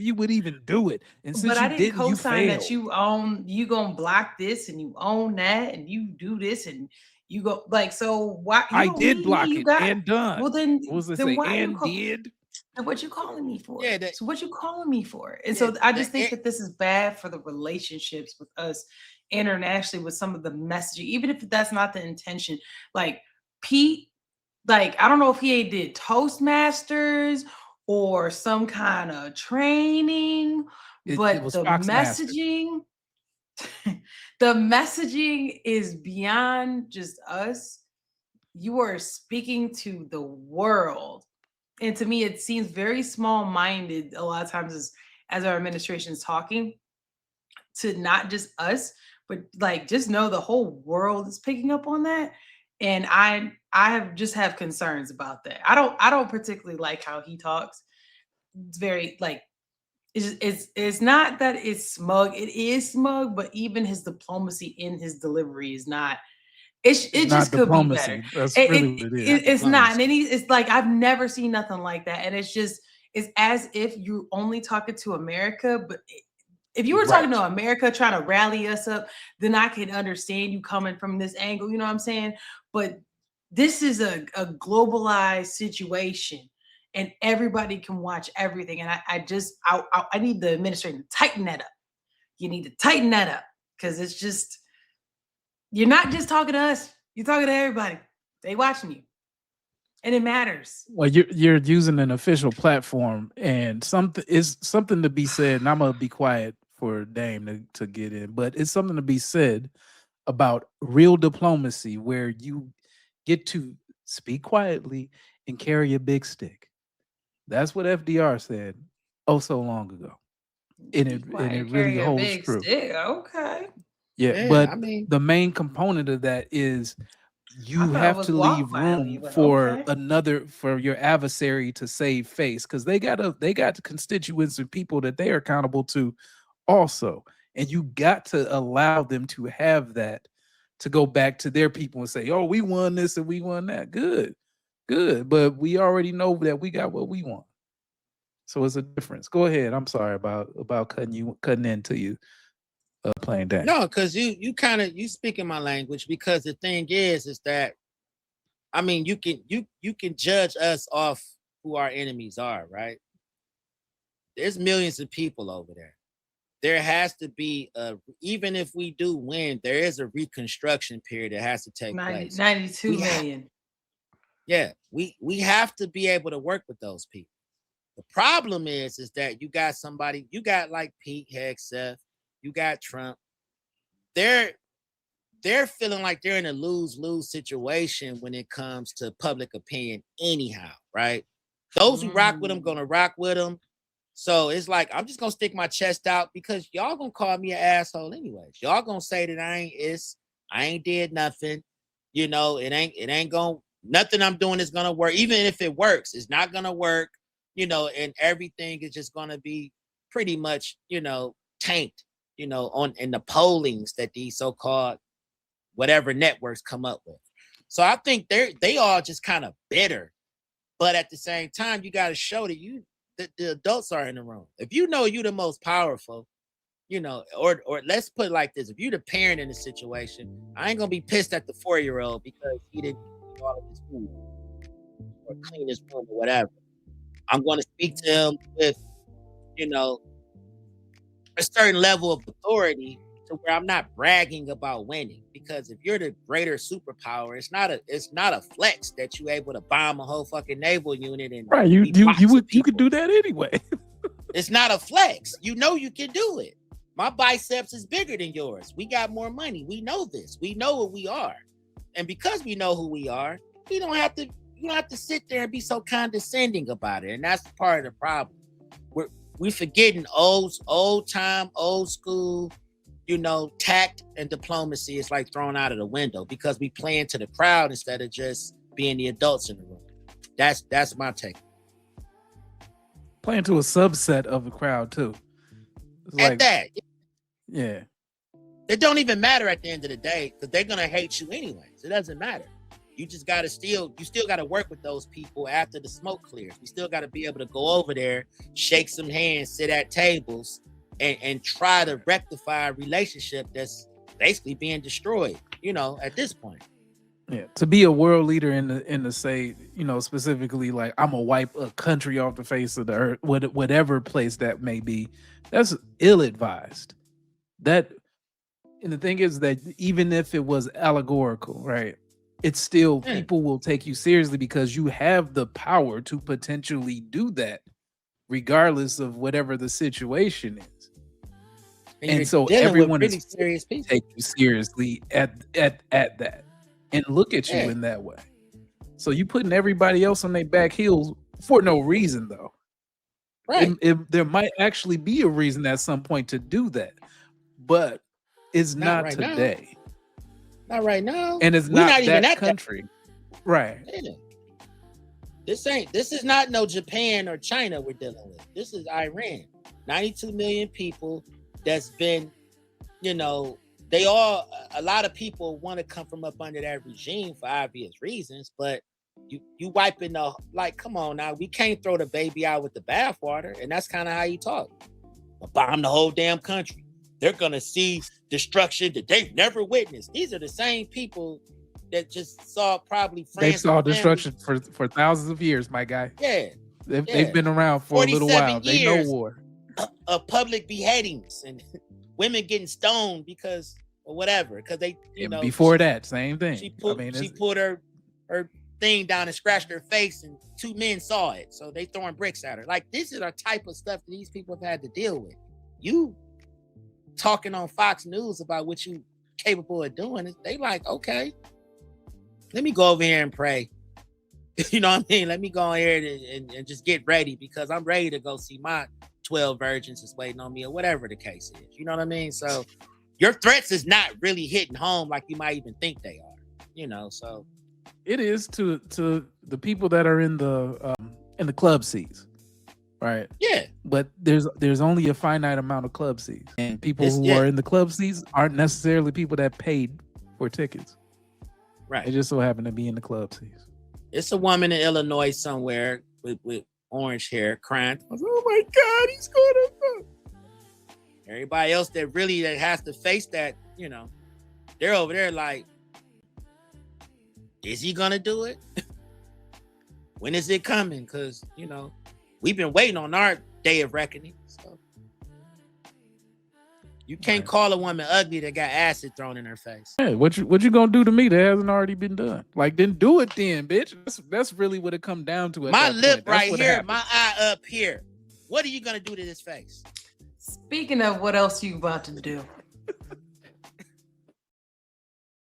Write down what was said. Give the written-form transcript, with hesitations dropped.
you would even do it. And But since I you didn't didn't, you co-sign that failed. you own, you gonna block this and you own that and you do this and you go like, so why you I don't did need me? block You it got, and done. well then What was it then say? why you And call, did? and what you calling me for? Yeah, the So what you calling me for? And yeah so I the just think that this is bad for the relationships with us internationally with some of the messaging, even if that's not the intention. Like Pete, like I don't know if he did Toastmasters or some kind of training, It but was Fox Master. the messaging is beyond just us. You are speaking to the world. And to me, it seems very small minded a lot of times as our administration is talking to not just us, but like just know the whole world is picking up on that. And I have just have concerns about that. I don't particularly like how he talks. It's very like it's not that it's smug. It is smug, but even his diplomacy in his delivery is not. It's It not just could be better. diplomacy. That's really what it is. not It's not, and diplomacy. then it's like I've never seen nothing like that, and it's just it's as if you only talking to America, but if you were talking Right. to America trying to rally us up, then I can understand you coming from this angle. You know what I'm saying? But this is a globalized situation, and everybody can watch everything. And I need the administration to tighten that up. You need to tighten that up because it's just you're not just talking to us. You're talking to everybody. They watching you, and it matters. Well, you're using an official platform, and something is something to be said. And I'm gonna be quiet for Dame to get in, but it's something to be said about real diplomacy, where you get to speak quietly and carry a big stick. That's what FDR said oh so long ago, and Be it quiet, really carry a holds big true. stick. Okay. Yeah, Yeah, I but mean, the main component of that is I you thought it have was to walk leave quietly, room but for okay. your adversary to save face, because they got constituents and people that they are accountable to also, and you got to allow them to have that to go back to their people and say, oh, we won this and we won that. Good, but we already know that we got what we want. So it's a difference. Go ahead. I'm sorry about cutting into you, playing that. no, because you kind of you speaking my language because the thing is that I mean you can judge us off who our enemies are, right? There's millions of people over there. There has to be a even if we do win, there is a reconstruction period that has to take 90, place. 92 We ha- million. yeah, we have to be able to work with those people. The problem is that you got somebody, you got like Pete Hegseth, you got Trump. They're they're feeling like they're in a lose-lose situation when it comes to public opinion, anyhow, right? Those who rock with them Mm. gonna rock with them. So it's like I'm just gonna stick my chest out because y'all gonna call me an asshole anyways. Y'all gonna say that I ain't did nothing. You know, it ain't gonna nothing I'm doing is gonna work. Even if it works, it's not gonna work, you know, and everything is just gonna be pretty much, you know, tanked, you know, on in the pollings that these so-called whatever networks come up with. So I think they all just kind of bitter. But at the same time, you got to show that the adults are in the room. If you know you the most powerful, you know, or let's put it like this: if you're the parent in the situation, I ain't gonna be pissed at the 4-year-old because he didn't eat all of his food or clean his room or whatever. I'm going to speak to him with, you know, a certain level of authority to where I'm not bragging about winning. Because if you're the greater superpower, it's not a flex that you're able to bomb a whole fucking naval unit and Right. be boxing You could people. do that anyway. It's not a flex. You know you can do it. My biceps is bigger than yours. We got more money. We know this. We know what we are. And because we know who we are, we don't have to you don't have to sit there and be so condescending about it. And that's part of the problem. We forgetting old time, old school, you know, tact and diplomacy is like thrown out of the window because we play into the crowd instead of just being the adults in the room. That's my take. Playing to a subset of the crowd too. It's At like, that, yeah. it don't even matter at the end of the day because they're gonna hate you anyways. It doesn't matter. You just gotta you still gotta work with those people after the smoke clears. We still gotta be able to go over there, shake some hands, sit at tables, and try to rectify a relationship that's basically being destroyed, at this point. Yeah, to be a world leader in the say, specifically like I'm gonna wipe a country off the face of the earth, whatever place that may be, that's ill-advised. That and the thing is that even if it was allegorical, right? It's still people will take you seriously because you have the power to potentially do that, regardless of whatever the situation is. And so everyone is serious people. Take you seriously at that and look at you in that way. So you putting everybody else on their back heels for no reason, though. Right. There might actually be a reason at some point to do that, but it's not right today. Now. Not right now. And it's not even that country. Right. Yeah. This is not no Japan or China we're dealing with. This is Iran. 92 million people that's been, a lot of people want to come from up under that regime for obvious reasons, but you wiping come on now, we can't throw the baby out with the bathwater, and that's kind of how you talk. Bomb the whole damn country. They're gonna see destruction that they've never witnessed. These are the same people that just saw probably France. They saw destruction for thousands of years, my guy. Yeah. They've been around for a little while. They know war. Of public beheadings and women getting stoned because or whatever. Because they, before that, same thing. She put her thing down and scratched her face, and 2 men saw it. So they throwing bricks at her. Like, this is our type of stuff that these people have had to deal with. You talking on Fox News about what you capable of doing, they like, okay, let me go over here and pray. You know what I mean? Let me go here and just get ready, because I'm ready to go see my 12 virgins is waiting on me, or whatever the case is. You know what I mean? So your threats is not really hitting home like you might even think they are. So it is to the people that are in the club seats. Right. Yeah. But there's only a finite amount of club seats, and people who are in the club seats aren't necessarily people that paid for tickets. Right. They just so happen to be in the club seats. It's a woman in Illinois somewhere with orange hair crying, oh my God, he's gonna. Everybody else that has to face that, they're over there like, is he gonna do it? When is it coming? Because, we've been waiting on our day of reckoning. So you can't call a woman ugly that got acid thrown in her face. Hey, what you gonna do to me that hasn't already been done? Like, then do it then, bitch. That's really what it come down to. My lip right here, my eye up here. What are you gonna do to this face? Speaking of what else you about to do,